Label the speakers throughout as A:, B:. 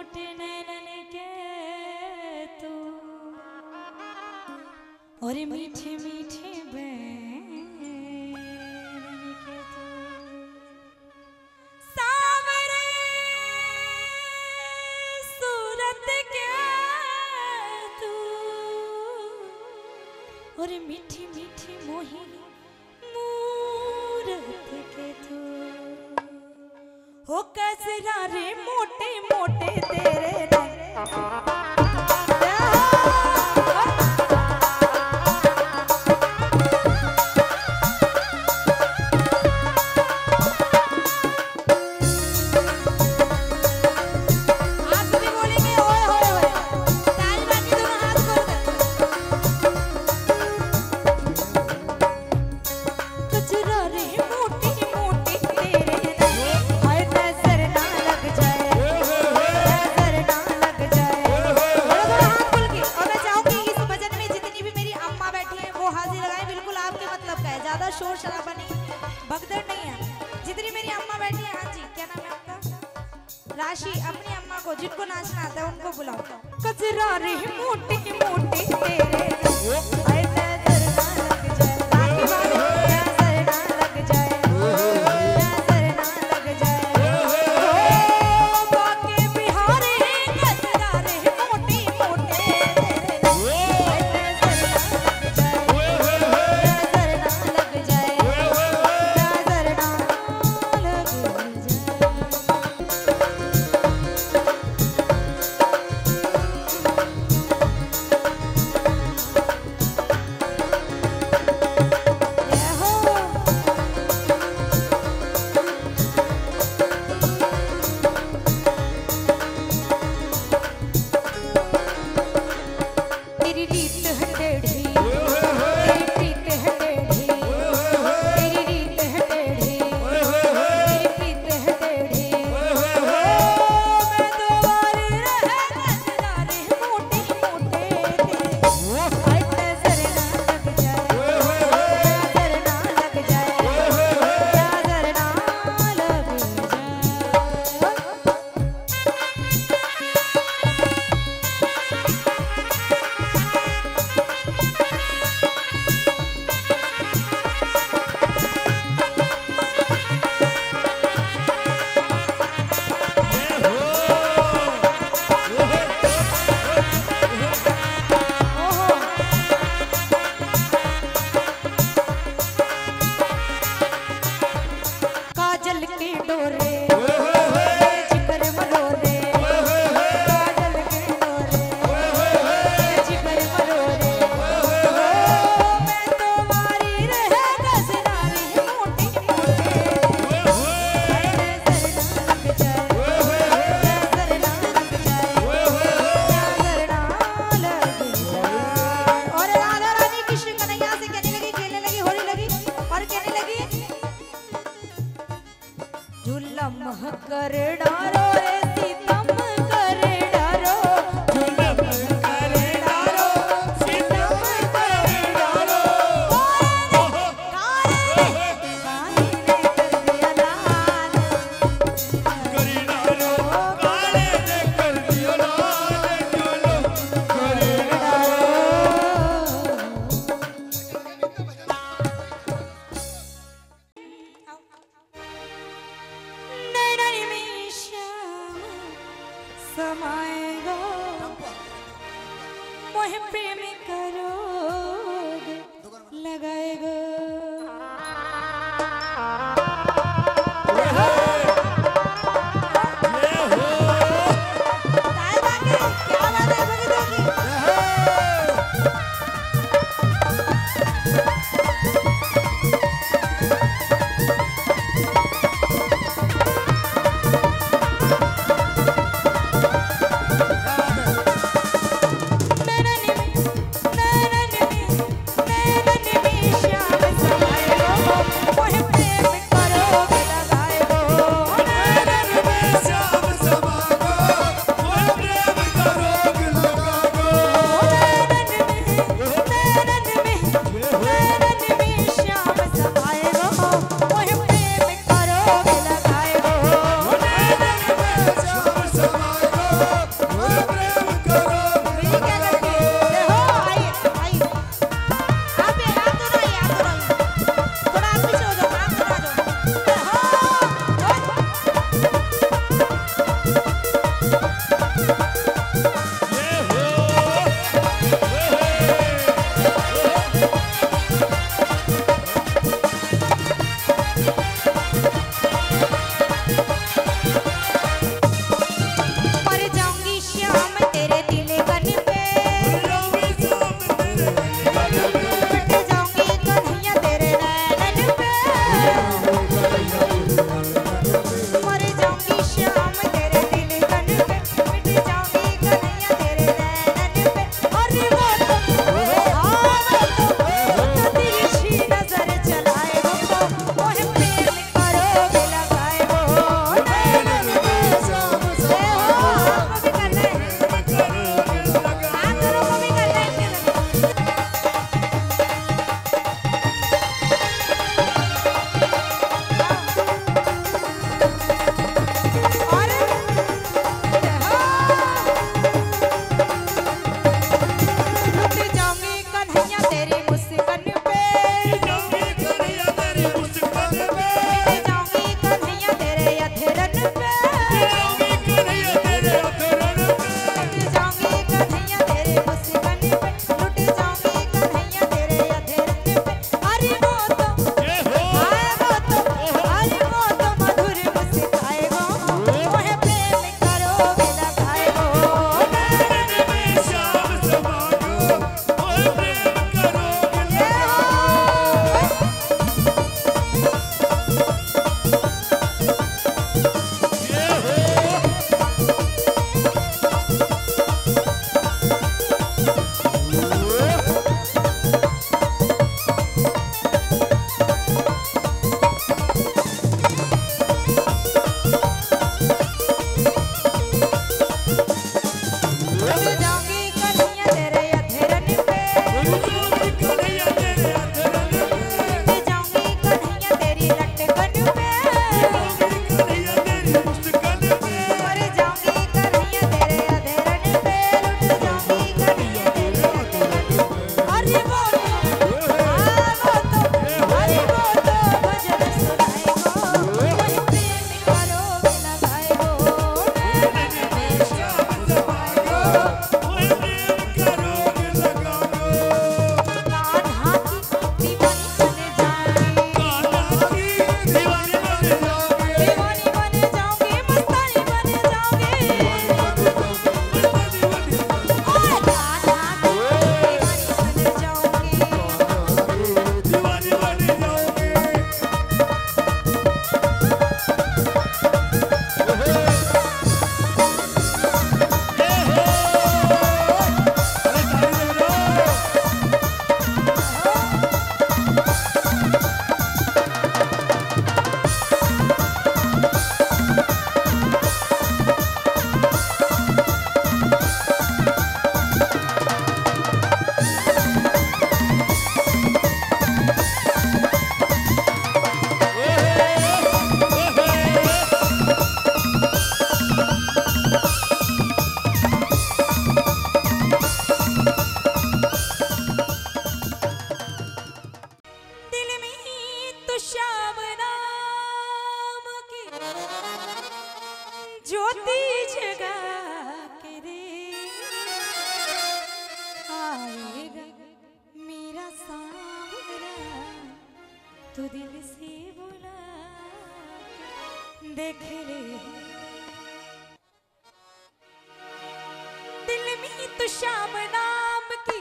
A: मोटे नैनन के तू और मीठे मीठे बैन के तू सावरे सूरत के तू और मीठी मीठी मोही मूरत के तू हो कसरा रे मोटे मोटे तेरे शोर शराबा नहीं, भगदड़ नहीं है। जितनी मेरी अम्मा बैठी है, हाँ जी, क्या नाम है आपका? राशि। अपनी अम्मा को जिनको नाचना आता है उनको बुलाओ। कचरा रे मोटे मोटे तेरे कर डारो रे सीतम कर डारो झुलम कर डारो सीतम कर डारो काले ने कर दिया लाल कर डारो काले ने कर दिया लाल झुलम कर डारो समाएगा मोह प्रेम करोगे लगाएगा श्याम समाएगा मोह प्रेम करोगे लगाएगा श्याम नाम की,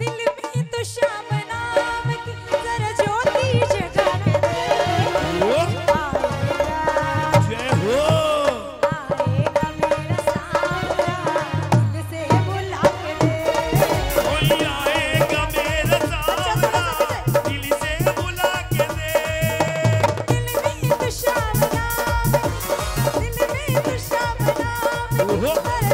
A: दिल में तो श्याम नाम की, जरा ज्योति जगा के दे।
B: जय हो।
A: आएगा मेरा सावरा, दिल से बुला के दे।
B: कोई आएगा मेरा सावरा, दिल से बुला के दे।
A: दिल में तो श्याम नाम की, दिल में तो श्याम नाम की, जरा